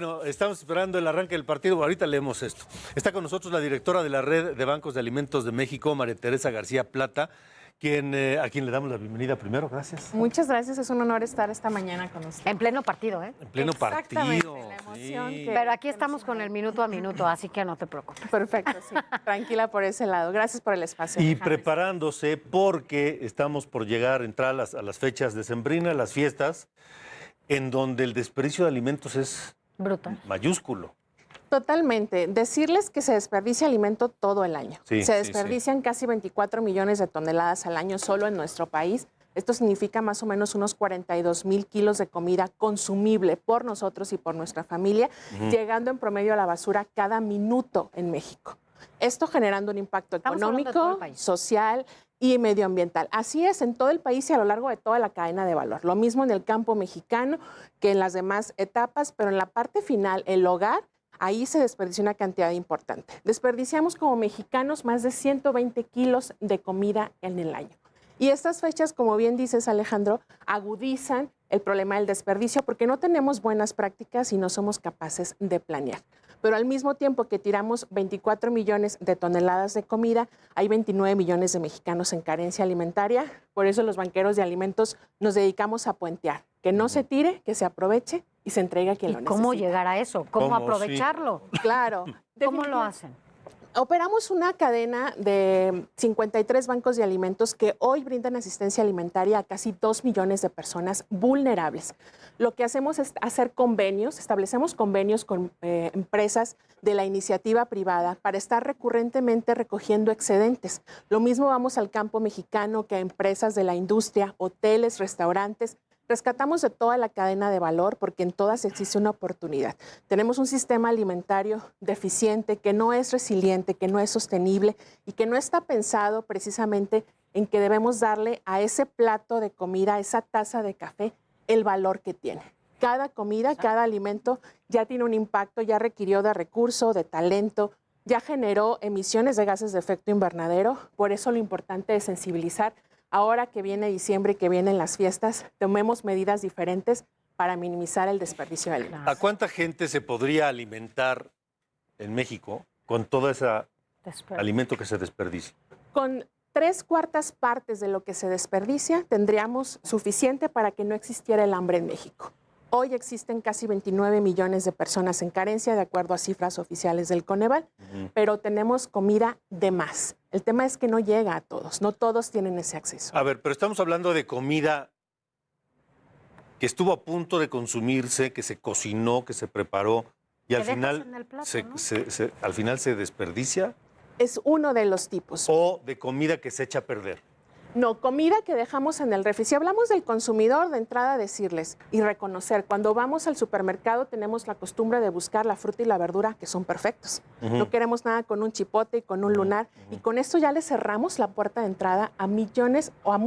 Bueno, estamos esperando el arranque del partido. Ahorita leemos esto. Está con nosotros la directora de la Red de Bancos de Alimentos de México, María Teresa García Plata, a quien le damos la bienvenida primero. Gracias. Muchas gracias, es un honor estar esta mañana con usted. En pleno partido, ¿eh? En pleno Exactamente, partido. la emoción Sí. que- Pero aquí estamos con el minuto a minuto, así que no te preocupes. Perfecto, sí. Tranquila por ese lado. Gracias por el espacio. Y Alejandra. preparándose porque estamos por llegar, entrar a las fechas decembrinas, las fiestas, en donde el desperdicio de alimentos es Bruto. mayúsculo. Totalmente. Decirles que se desperdicia alimento todo el año. Sí, Se sí, desperdician casi 24 millones de toneladas al año solo en nuestro país. Esto significa más o menos unos 42,000 kilos de comida consumible por nosotros y por nuestra familia, llegando en promedio a la basura cada minuto en México. Esto generando un impacto Estamos hablando de todo el económico, país. social y medioambiental. Así es en todo el país y a lo largo de toda la cadena de valor. Lo mismo en el campo mexicano que en las demás etapas, pero en la parte final, el hogar, ahí se desperdicia una cantidad importante. Desperdiciamos como mexicanos más de 120 kilos de comida en el año. Y estas fechas, como bien dices, Alejandro, agudizan el problema del desperdicio porque no tenemos buenas prácticas y no somos capaces de planear. Pero al mismo tiempo que tiramos 24 millones de toneladas de comida, hay 29 millones de mexicanos en carencia alimentaria. Por eso los banqueros de alimentos nos dedicamos a puentear. Que no se tire, que se aproveche y se entregue a quien ¿Y lo cómo necesita. llegar a eso? ¿Cómo ¿Cómo? aprovecharlo? Claro. ¿Cómo lo hacen? Operamos una cadena de 53 bancos de alimentos que hoy brindan asistencia alimentaria a casi 2 millones de personas vulnerables. Lo que hacemos es hacer convenios, establecemos convenios con empresas de la iniciativa privada para estar recurrentemente recogiendo excedentes. Lo mismo vamos al campo mexicano que a empresas de la industria, hoteles, restaurantes. Rescatamos de toda la cadena de valor porque en todas existe una oportunidad. Tenemos un sistema alimentario deficiente, que no es resiliente, que no es sostenible y que no está pensado precisamente en que debemos darle a ese plato de comida, a esa taza de café, el valor que tiene. Cada comida, cada alimento ya tiene un impacto, ya requirió de recurso, de talento, ya generó emisiones de gases de efecto invernadero. Por eso lo importante es sensibilizar. Ahora que viene diciembre y que vienen las fiestas, tomemos medidas diferentes para minimizar el desperdicio de alimentos. ¿A cuánta gente se podría alimentar en México con todo ese alimento que se desperdicia? Con 3/4 partes de lo que se desperdicia, tendríamos suficiente para que no existiera el hambre en México. Hoy existen casi 29 millones de personas en carencia, de acuerdo a cifras oficiales del Coneval, pero tenemos comida de más. El tema es que no llega a todos, no todos tienen ese acceso. A ver, pero estamos hablando de comida que estuvo a punto de consumirse, que se cocinó, que se preparó y al Que dejas final, en el plato, ¿no? al final se desperdicia, Es uno de los tipos. o de comida que se echa a perder. No, comida que dejamos en el refri. Si hablamos del consumidor, de entrada decirles y reconocer, cuando vamos al supermercado tenemos la costumbre de buscar la fruta y la verdura que son perfectos. No queremos nada con un chipote y con un lunar. Y con esto ya le cerramos la puerta de entrada a millones o a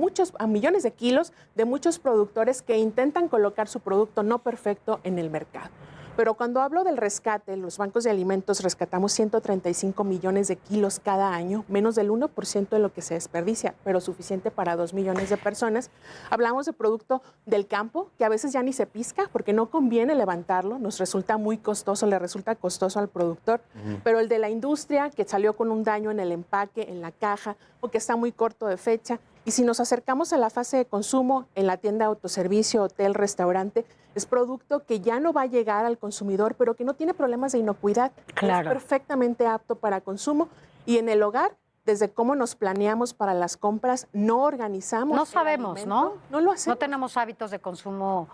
millones de kilos de muchos productores que intentan colocar su producto no perfecto en el mercado. Pero cuando hablo del rescate, los bancos de alimentos rescatamos 135 millones de kilos cada año, menos del 1% de lo que se desperdicia, pero suficiente para 2 millones de personas. Hablamos de producto del campo, que a veces ya ni se pisca porque no conviene levantarlo, nos resulta muy costoso, le resulta costoso al productor, pero el de la industria, que salió con un daño en el empaque, en la caja, o que está muy corto de fecha. Y si nos acercamos a la fase de consumo en la tienda de autoservicio, hotel, restaurante, es producto que ya no va a llegar al consumidor, pero que no tiene problemas de inocuidad. Claro. Es perfectamente apto para consumo. Y en el hogar, desde cómo nos planeamos para las compras, no organizamos. No el sabemos, alimento, ¿no? No lo hacemos. No tenemos hábitos de consumo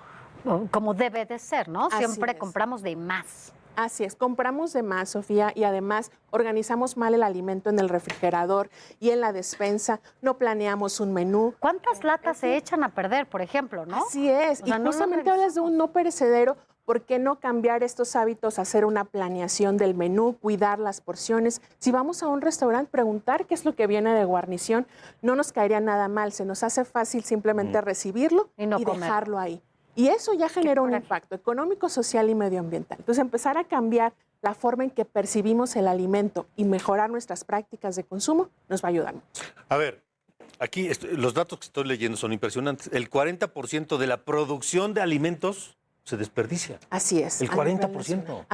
como debe de ser, ¿no? Así Siempre es. compramos de más. Así es, compramos de más, Sofía, y además organizamos mal el alimento en el refrigerador y en la despensa, no planeamos un menú. ¿Cuántas latas se echan a perder, por ejemplo, no? Así es, O sea, y no lo justamente hablas de un revisamos. no perecedero. ¿Por qué no cambiar estos hábitos, hacer una planeación del menú, cuidar las porciones? Si vamos a un restaurante, preguntar qué es lo que viene de guarnición, no nos caería nada mal, se nos hace fácil simplemente recibirlo Y no comerlo. dejarlo ahí. Y eso ya genera un coraje. impacto económico, social y medioambiental. Entonces, empezar a cambiar la forma en que percibimos el alimento y mejorar nuestras prácticas de consumo nos va a ayudar mucho. A ver, los datos que estoy leyendo son impresionantes. El 40% de la producción de alimentos se desperdicia. Así es. El a nivel 40%. nacional.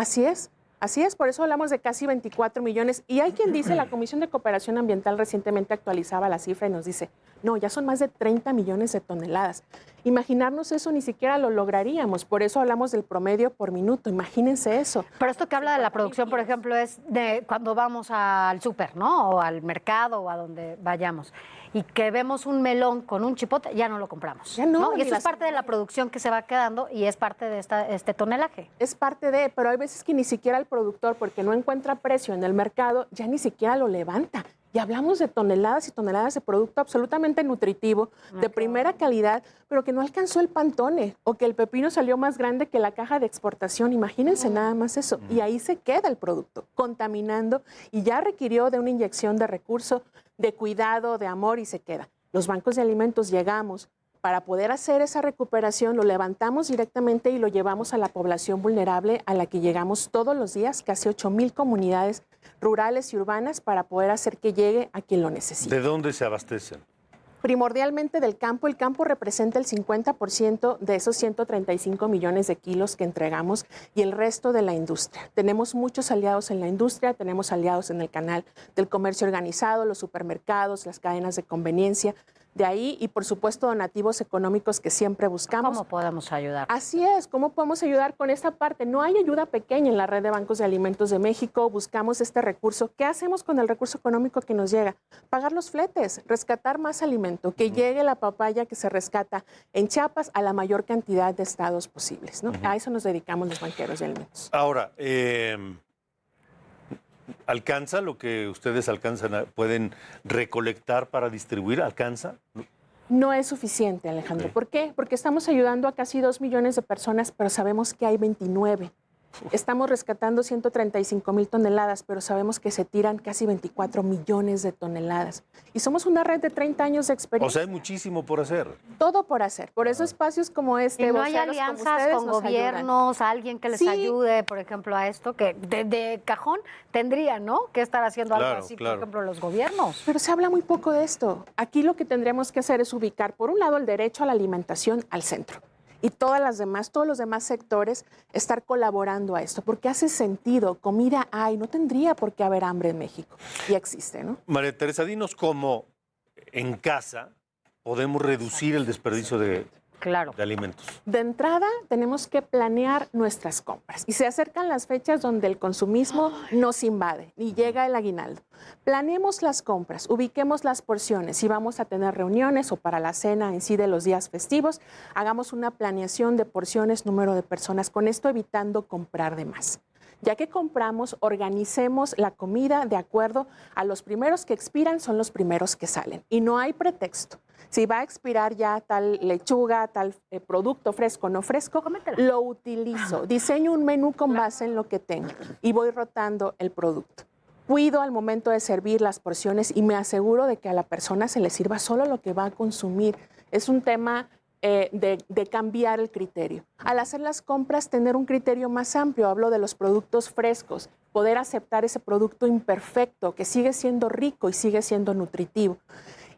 Así es, por eso hablamos de casi 24 millones. Y hay quien dice, la Comisión de Cooperación Ambiental recientemente actualizaba la cifra y nos dice, no, ya son más de 30 millones de toneladas. Imaginarnos eso ni siquiera lo lograríamos, por eso hablamos del promedio por minuto, imagínense eso. Pero esto que habla de la producción, por ejemplo, es de cuando vamos al súper, ¿no? O al mercado o a donde vayamos. Y que vemos un melón con un chipote, ya no lo compramos. Ya no, Y ni eso la es parte de la producción que se va quedando y es parte de este tonelaje. Es parte de, pero hay veces que ni siquiera el productor, porque no encuentra precio en el mercado, ya ni siquiera lo levanta. Y hablamos de toneladas y toneladas de producto absolutamente nutritivo, de primera calidad, pero que no alcanzó el Pantone o que el pepino salió más grande que la caja de exportación. Imagínense nada más eso. Y ahí se queda el producto, contaminando y ya requirió de una inyección de recurso, de cuidado, de amor y se queda. Los bancos de alimentos llegamos para poder hacer esa recuperación, lo levantamos directamente y lo llevamos a la población vulnerable a la que llegamos todos los días, casi 8,000 comunidades rurales y urbanas para poder hacer que llegue a quien lo necesite. ¿De dónde se abastecen? Primordialmente del campo. El campo representa el 50% de esos 135 millones de kilos que entregamos y el resto de la industria. Tenemos muchos aliados en la industria, tenemos aliados en el canal del comercio organizado, los supermercados, las cadenas de conveniencia. De ahí, y por supuesto, donativos económicos que siempre buscamos. ¿Cómo podemos ayudar? Así es, ¿cómo podemos ayudar con esta parte? No hay ayuda pequeña en la red de bancos de alimentos de México, buscamos este recurso. ¿Qué hacemos con el recurso económico que nos llega? Pagar los fletes, rescatar más alimento, que llegue la papaya que se rescata en Chiapas a la mayor cantidad de estados posibles, ¿no? A eso nos dedicamos los banqueros de alimentos. Ahora, ¿alcanza lo que ustedes pueden recolectar para distribuir? ¿Alcanza? No es suficiente, Alejandro. ¿Por qué? Porque estamos ayudando a casi 2 millones de personas, pero sabemos que hay 29. Estamos rescatando 135,000 toneladas, pero sabemos que se tiran casi 24 millones de toneladas. Y somos una red de 30 años de experiencia. O sea, hay muchísimo por hacer. Todo por hacer. Por eso espacios como este, ¿Y no hay voceros como alianzas ustedes con nos gobiernos, alguien que les Sí. ayude, por ejemplo, a esto? Que de cajón tendrían, ¿no? Que estar haciendo algo Claro, así, claro. por ejemplo, los gobiernos. Pero se habla muy poco de esto. Aquí lo que tendríamos que hacer es ubicar, por un lado, el derecho a la alimentación al centro. Y todos los demás sectores estar colaborando a esto, porque hace sentido, comida hay, no tendría por qué haber hambre en México. Y existe, ¿no? María Teresa, dinos cómo en casa podemos reducir el desperdicio de Claro. alimentos. De entrada, tenemos que planear nuestras compras. Y se acercan las fechas donde el consumismo nos invade y llega el aguinaldo. Planeemos las compras, ubiquemos las porciones. Si vamos a tener reuniones o para la cena en sí de los días festivos, hagamos una planeación de porciones, número de personas, con esto evitando comprar de más. Ya que compramos, organicemos la comida de acuerdo a los primeros que expiran, son los primeros que salen. Y no hay pretexto. Si va a expirar ya tal lechuga, tal producto fresco, no fresco, Cómetela. lo utilizo. Diseño un menú con base en lo que tengo y voy rotando el producto. Cuido al momento de servir las porciones y me aseguro de que a la persona se le sirva solo lo que va a consumir. Es un tema de cambiar el criterio. Al hacer las compras, tener un criterio más amplio. Hablo de los productos frescos, poder aceptar ese producto imperfecto que sigue siendo rico y sigue siendo nutritivo.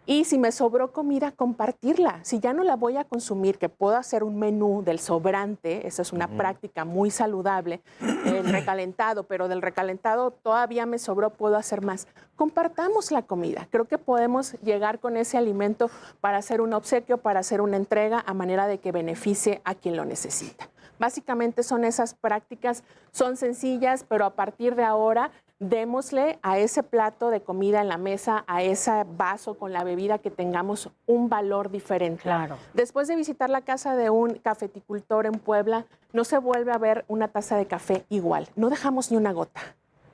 Y si me sobró comida, compartirla. Si ya no la voy a consumir, que puedo hacer un menú del sobrante, esa es una práctica muy saludable, el recalentado, pero del recalentado todavía me sobró, puedo hacer más. Compartamos la comida. Creo que podemos llegar con ese alimento para hacer un obsequio, para hacer una entrega a manera de que beneficie a quien lo necesita. Básicamente son esas prácticas, son sencillas, pero a partir de ahora démosle a ese plato de comida en la mesa, a ese vaso con la bebida que tengamos un valor diferente. Claro. Después de visitar la casa de un cafeticultor en Puebla, no se vuelve a ver una taza de café igual. No dejamos ni una gota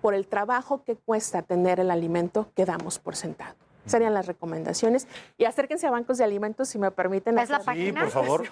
por el trabajo que cuesta tener el alimento que damos por sentado. Serían las recomendaciones. Y acérquense a bancos de alimentos, si me permiten. ¿Es la hacer- Sí, página? por favor.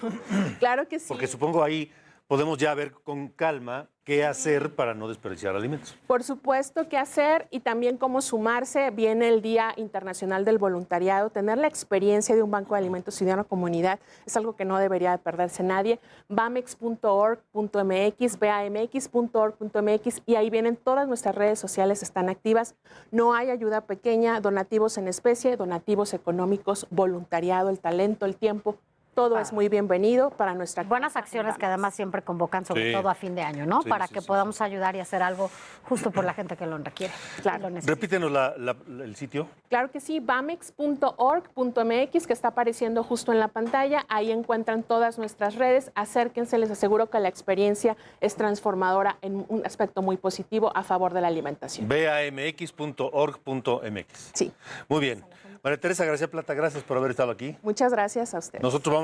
Claro que sí. Porque supongo ahí podemos ya ver con calma qué hacer para no desperdiciar alimentos. Por supuesto, qué hacer y también cómo sumarse. Viene el Día Internacional del Voluntariado. Tener la experiencia de un banco de alimentos y de una comunidad es algo que no debería de perderse nadie. bamex.org.mx, bamx.org.mx y ahí vienen todas nuestras redes sociales, están activas. No hay ayuda pequeña, donativos en especie, donativos económicos, voluntariado, el talento, el tiempo. Todo es muy bienvenido para nuestra Buenas causa acciones que Fundamas. además siempre convocan, sobre Sí. todo a fin de año, ¿no? Sí, Para sí, que sí, podamos ayudar y hacer algo justo por la gente que lo requiere. Claro. y lo necesita. Repítenos el sitio. Claro que sí, bamex.org.mx, que está apareciendo justo en la pantalla. Ahí encuentran todas nuestras redes. Acérquense, les aseguro que la experiencia es transformadora en un aspecto muy positivo a favor de la alimentación. bamx.org.mx. Sí, Muy bien. María Teresa García Plata, gracias por haber estado aquí. muchas gracias a ustedes. Nosotros vamos